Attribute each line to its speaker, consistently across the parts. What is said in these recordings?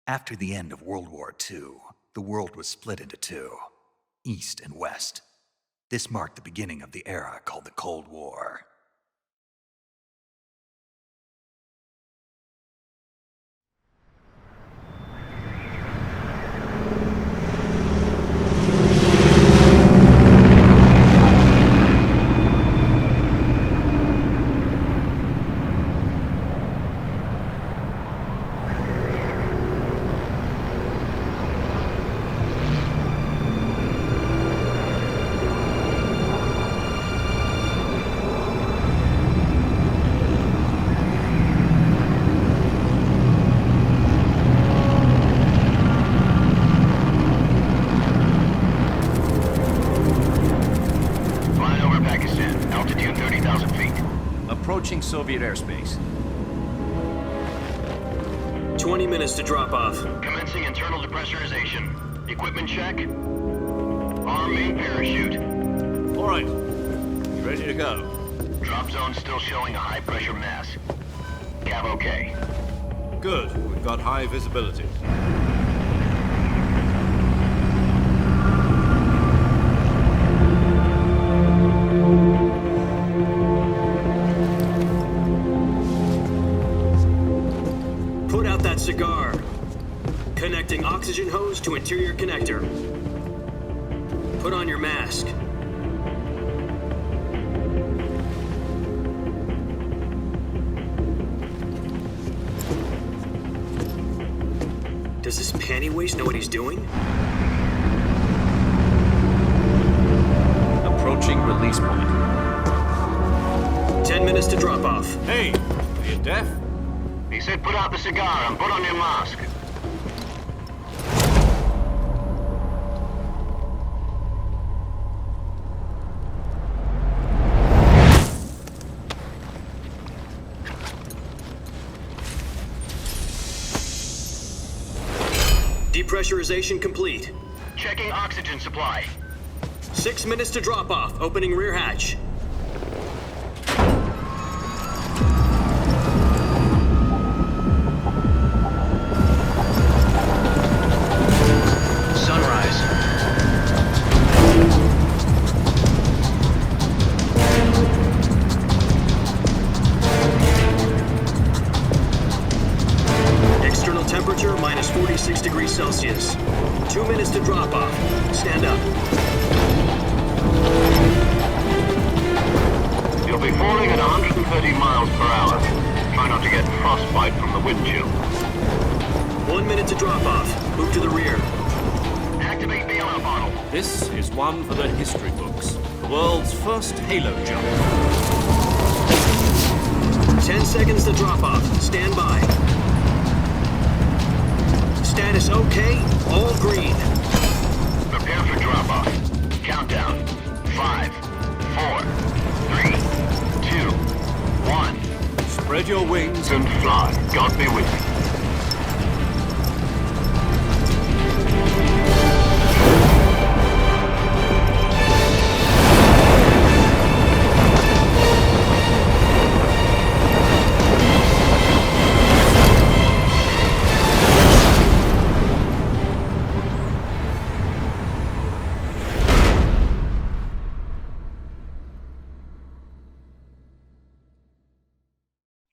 Speaker 1: After the end of World War II, the world was split into two, East and West. This marked the beginning of the era called the Cold War.
Speaker 2: Approaching Soviet airspace.
Speaker 3: 20 minutes to drop off.
Speaker 4: Commencing internal depressurization. Equipment check. Arm main parachute.
Speaker 2: All right. You ready to go?
Speaker 4: Drop zone still showing a high pressure mass. Cav okay.
Speaker 2: Good. We've got high visibility.
Speaker 3: Put out that cigar. Connecting oxygen hose to interior connector. Put on your mask. Does this panty waste know what he's doing?
Speaker 2: Approaching release point.
Speaker 3: 10 minutes to drop off.
Speaker 2: Hey, are you deaf?
Speaker 4: He said put out the cigar and put on your mask.
Speaker 3: Depressurization complete.
Speaker 4: Checking oxygen supply.
Speaker 3: 6 minutes to drop off. Opening rear hatch.
Speaker 4: Sunrise.
Speaker 3: External temperature minus 46 degrees Celsius. 2 minutes to drop off. Stand up.
Speaker 4: You'll be falling at 130 miles per hour. Try not to get frostbite from the wind chill.
Speaker 3: 1 minute to drop off. Move to the rear.
Speaker 4: Activate the air bottle.
Speaker 2: This is one for the history books. The world's first halo jump.
Speaker 3: 10 seconds to drop off. Stand by. Status okay. All green.
Speaker 4: Prepare for drop off. Countdown. 5, 4, 3, 2, 1.
Speaker 2: Spread your wings
Speaker 4: And fly. God be with you.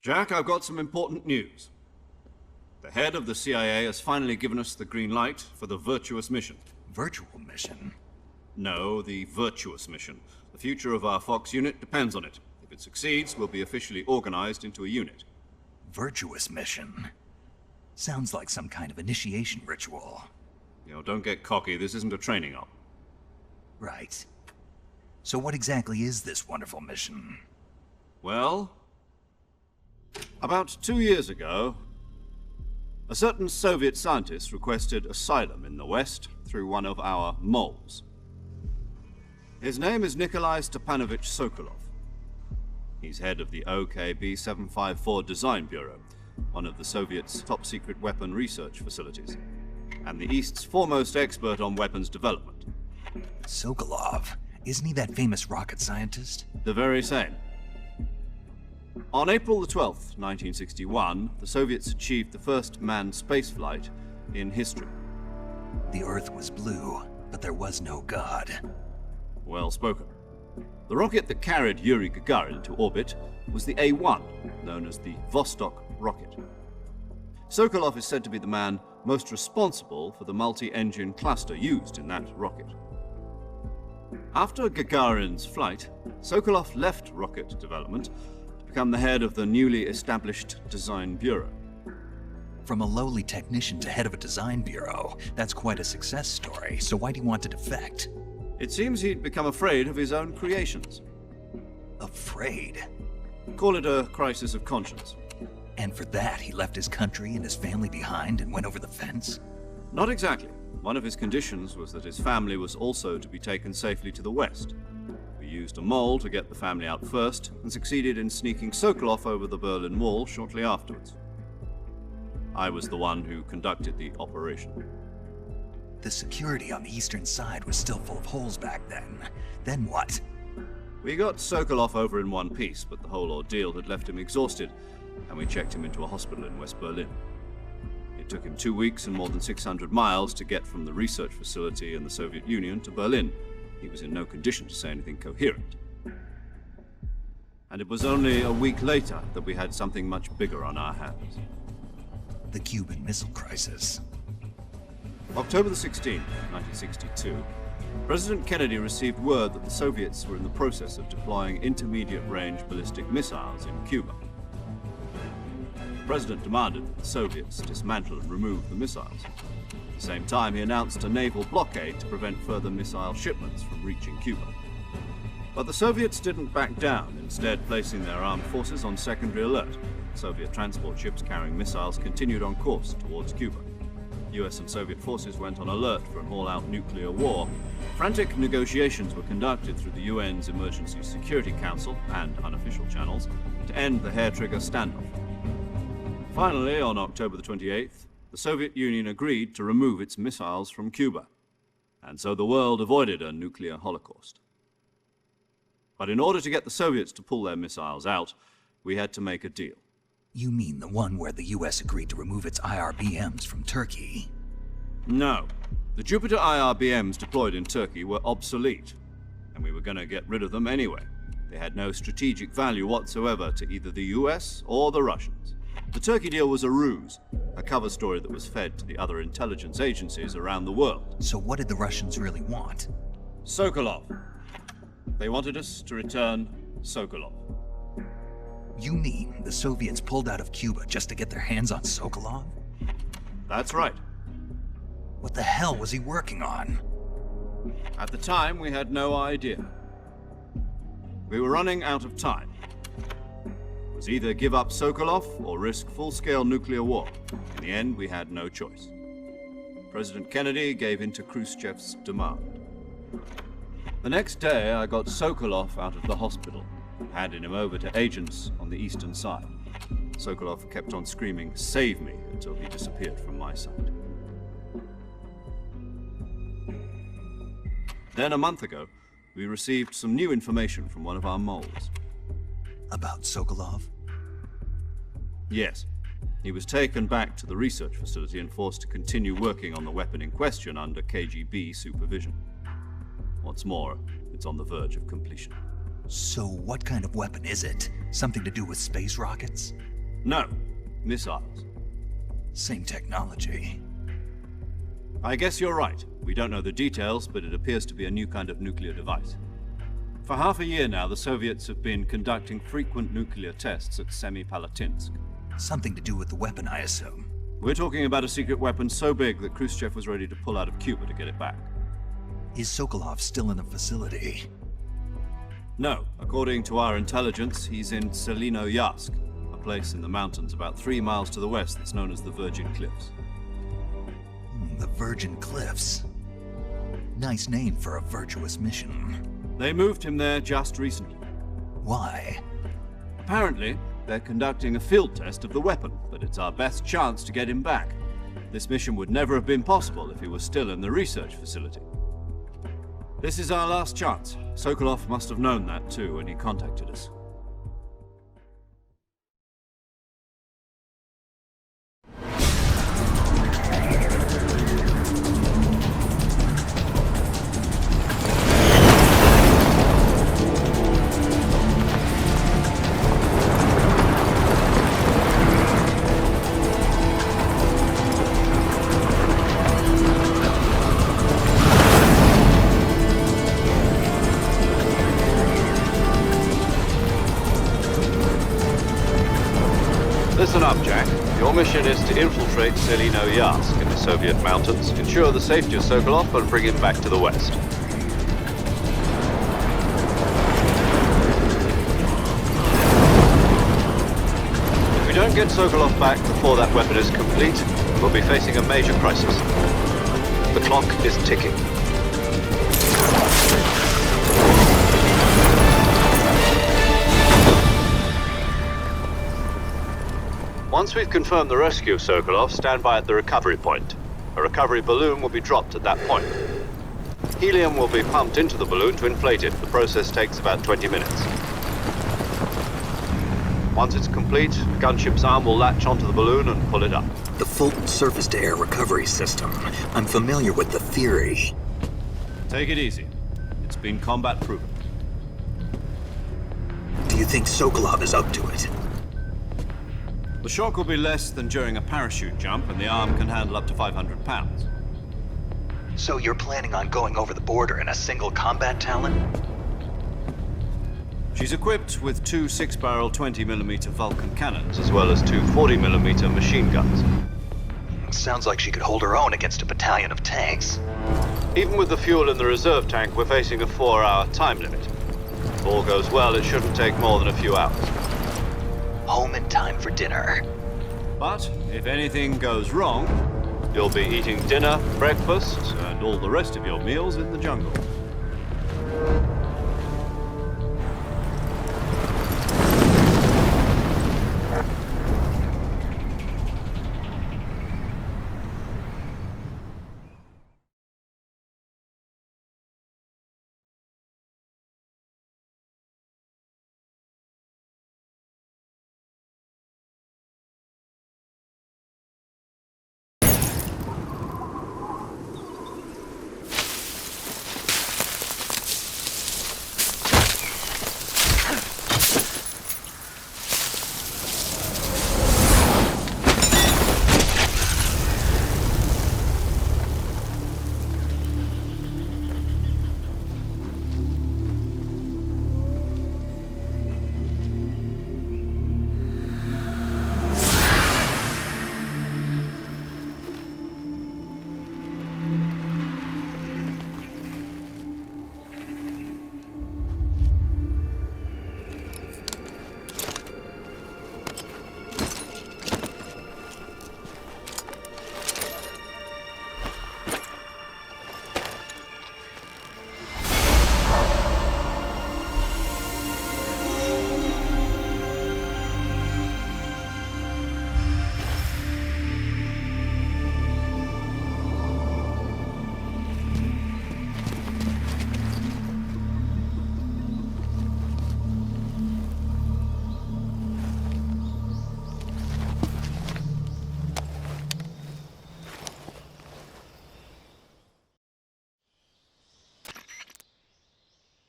Speaker 2: Jack, I've got some important news. The head of the CIA has finally given us the green light for the virtuous mission.
Speaker 1: Virtual mission?
Speaker 2: No, the virtuous mission. The future of our Fox unit depends on it. If it succeeds, we'll be officially organized into a unit.
Speaker 1: Virtuous mission? Sounds like some kind of initiation ritual.
Speaker 2: You know, don't get cocky. This isn't a training op.
Speaker 1: Right. So what exactly is this wonderful mission?
Speaker 2: Well, about 2 years ago, a certain Soviet scientist requested asylum in the West through one of our moles. His name is Nikolai Stepanovich Sokolov. He's head of the OKB 754 Design Bureau, one of the Soviets' top-secret weapon research facilities, and the East's foremost expert on weapons development.
Speaker 1: Sokolov? Isn't he that famous rocket scientist?
Speaker 2: The very same. On April the 12th, 1961, the Soviets achieved the first manned spaceflight in history.
Speaker 1: The Earth was blue, but there was no God.
Speaker 2: Well spoken. The rocket that carried Yuri Gagarin to orbit was the A-1, known as the Vostok rocket. Sokolov is said to be the man most responsible for the multi-engine cluster used in that rocket. After Gagarin's flight, Sokolov left rocket development to become the head of the newly established Design Bureau.
Speaker 1: From a lowly technician to head of a design bureau, that's quite a success story, so why'd he want to defect?
Speaker 2: It seems he'd become afraid of his own creations.
Speaker 1: Afraid?
Speaker 2: Call it a crisis of conscience.
Speaker 1: And for that, he left his country and his family behind and went over the fence?
Speaker 2: Not exactly. One of his conditions was that his family was also to be taken safely to the west. We used a mole to get the family out first, and succeeded in sneaking Sokolov over the Berlin Wall shortly afterwards. I was the one who conducted the operation.
Speaker 1: The security on the eastern side was still full of holes back then. Then what?
Speaker 2: We got Sokolov over in one piece, but the whole ordeal had left him exhausted, and we checked him into a hospital in West Berlin. It took him 2 weeks and more than 600 miles to get from the research facility in the Soviet Union to Berlin. He was in no condition to say anything coherent. And it was only a week later that we had something much bigger on our hands.
Speaker 1: The Cuban Missile Crisis.
Speaker 2: October the 16th, 1962, President Kennedy received word that the Soviets were in the process of deploying intermediate-range ballistic missiles in Cuba. The President demanded that the Soviets dismantle and remove the missiles. At the same time, he announced a naval blockade to prevent further missile shipments from reaching Cuba. But the Soviets didn't back down, instead placing their armed forces on secondary alert. Soviet transport ships carrying missiles continued on course towards Cuba. US and Soviet forces went on alert for an all-out nuclear war. Frantic negotiations were conducted through the UN's Emergency Security Council and unofficial channels to end the hair-trigger standoff. Finally, on October the 28th, the Soviet Union agreed to remove its missiles from Cuba, and so the world avoided a nuclear holocaust. But in order to get the Soviets to pull their missiles out, we had to make a deal.
Speaker 1: You mean the one where the US agreed to remove its IRBMs from Turkey?
Speaker 2: No. The Jupiter IRBMs deployed in Turkey were obsolete, and we were going to get rid of them anyway. They had no strategic value whatsoever to either the US or the Russians. The Turkey deal was a ruse, a cover story that was fed to the other intelligence agencies around the world.
Speaker 1: So what did the Russians really want?
Speaker 2: Sokolov. They wanted us to return Sokolov.
Speaker 1: You mean the Soviets pulled out of Cuba just to get their hands on Sokolov?
Speaker 2: That's right.
Speaker 1: What the hell was he working on?
Speaker 2: At the time, we had no idea. We were running out of time. It was either give up Sokolov or risk full-scale nuclear war. In the end, we had no choice. President Kennedy gave in to Khrushchev's demand. The next day, I got Sokolov out of the hospital, handing him over to agents on the eastern side. Sokolov kept on screaming, "Save me," until he disappeared from my sight. Then a month ago, we received some new information from one of our moles.
Speaker 1: About Sokolov?
Speaker 2: Yes. He was taken back to the research facility and forced to continue working on the weapon in question under KGB supervision. What's more, it's on the verge of completion.
Speaker 1: So what kind of weapon is it? Something to do with space rockets?
Speaker 2: No, missiles.
Speaker 1: Same technology.
Speaker 2: I guess you're right. We don't know the details, but it appears to be a new kind of nuclear device. For half a year now, the Soviets have been conducting frequent nuclear tests at Semipalatinsk.
Speaker 1: Something to do with the weapon, I assume.
Speaker 2: We're talking about a secret weapon so big that Khrushchev was ready to pull out of Cuba to get it back.
Speaker 1: Is Sokolov still in the facility?
Speaker 2: No. According to our intelligence, he's in Selino-Yarsk, a place in the mountains about 3 miles to the west that's known as the Virgin Cliffs.
Speaker 1: The Virgin Cliffs. Nice name for a virtuous mission.
Speaker 2: They moved him there just recently.
Speaker 1: Why?
Speaker 2: Apparently, they're conducting a field test of the weapon, but it's our best chance to get him back. This mission would never have been possible if he was still in the research facility. This is our last chance. Sokolov must have known that too when he contacted us. Listen up, Jack. Your mission is to infiltrate Selino-Yarsk in the Soviet mountains, ensure the safety of Sokolov, and bring him back to the west. If we don't get Sokolov back before that weapon is complete, we'll be facing a major crisis. The clock is ticking. Once we've confirmed the rescue of Sokolov, stand by at the recovery point. A recovery balloon will be dropped at that point. Helium will be pumped into the balloon to inflate it. The process takes about 20 minutes. Once it's complete, the gunship's arm will latch onto the balloon and pull it up.
Speaker 5: The Fulton surface-to-air recovery system. I'm familiar with the theory.
Speaker 2: Take it easy. It's been combat-proven.
Speaker 5: Do you think Sokolov is up to it?
Speaker 2: The shock will be less than during a parachute jump, and the arm can handle up to 500 pounds.
Speaker 1: So you're planning on going over the border in a single combat Talon?
Speaker 2: She's equipped with two 6-barrel 20mm Vulcan cannons, as well as two 40mm machine guns.
Speaker 1: Sounds like she could hold her own against a battalion of tanks.
Speaker 2: Even with the fuel in the reserve tank, we're facing a 4-hour time limit. If all goes well, it shouldn't take more than a few hours.
Speaker 1: Home in time for dinner.
Speaker 2: But if anything goes wrong, you'll be eating dinner, breakfast, and all the rest of your meals in the jungle.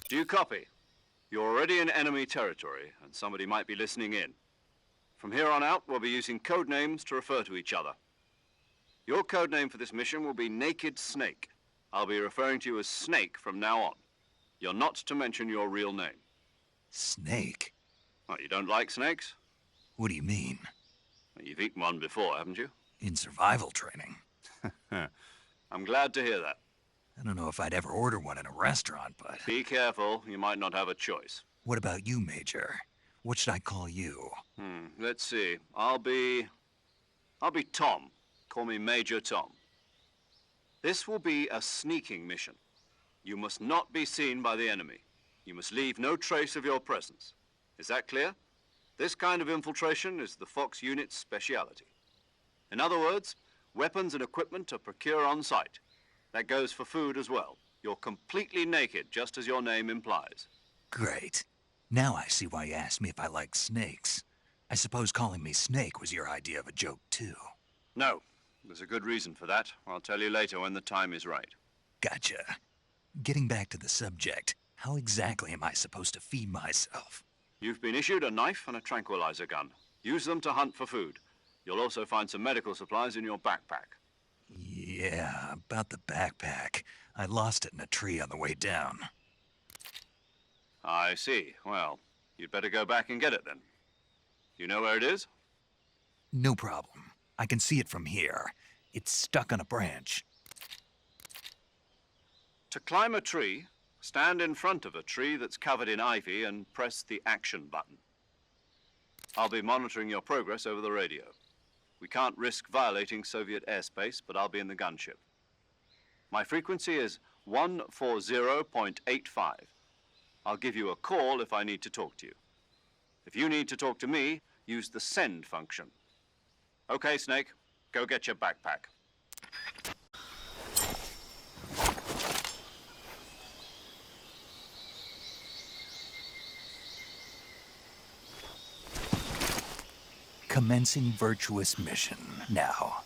Speaker 2: Do you copy? You're already in enemy territory, and somebody might be listening in. From here on out, we'll be using code names to refer to each other. Your code name for this mission will be Naked Snake. I'll be referring to you as Snake from now on. You're not to mention your real name.
Speaker 1: Snake?
Speaker 2: Oh, you don't like snakes?
Speaker 1: What do you mean?
Speaker 2: Well, you've eaten one before, haven't you?
Speaker 1: In survival training.
Speaker 2: I'm glad to hear that.
Speaker 1: I don't know if I'd ever order one in a restaurant, but...
Speaker 2: Be careful, you might not have a choice.
Speaker 1: What about you, Major? What should I call you?
Speaker 2: Let's see. I'll be Tom. Call me Major Tom. This will be a sneaking mission. You must not be seen by the enemy. You must leave no trace of your presence. Is that clear? This kind of infiltration is the Fox unit's speciality. In other words, weapons and equipment are procured on site. That goes for food as well. You're completely naked, just as your name implies.
Speaker 1: Great. Now I see why you asked me if I like snakes. I suppose calling me Snake was your idea of a joke, too.
Speaker 2: No. There's a good reason for that. I'll tell you later when the time is right.
Speaker 1: Gotcha. Getting back to the subject, how exactly am I supposed to feed myself?
Speaker 2: You've been issued a knife and a tranquilizer gun. Use them to hunt for food. You'll also find some medical supplies in your backpack.
Speaker 1: Yeah, about the backpack. I lost it in a tree on the way down.
Speaker 2: I see. Well, you'd better go back and get it then. You know where it is?
Speaker 1: No problem. I can see it from here. It's stuck on a branch.
Speaker 2: To climb a tree, stand in front of a tree that's covered in ivy and press the action button. I'll be monitoring your progress over the radio. We can't risk violating Soviet airspace, but I'll be in the gunship. My frequency is 140.85. I'll give you a call if I need to talk to you. If you need to talk to me, use the send function. Okay, Snake, go get your backpack.
Speaker 1: Commencing virtuous mission now.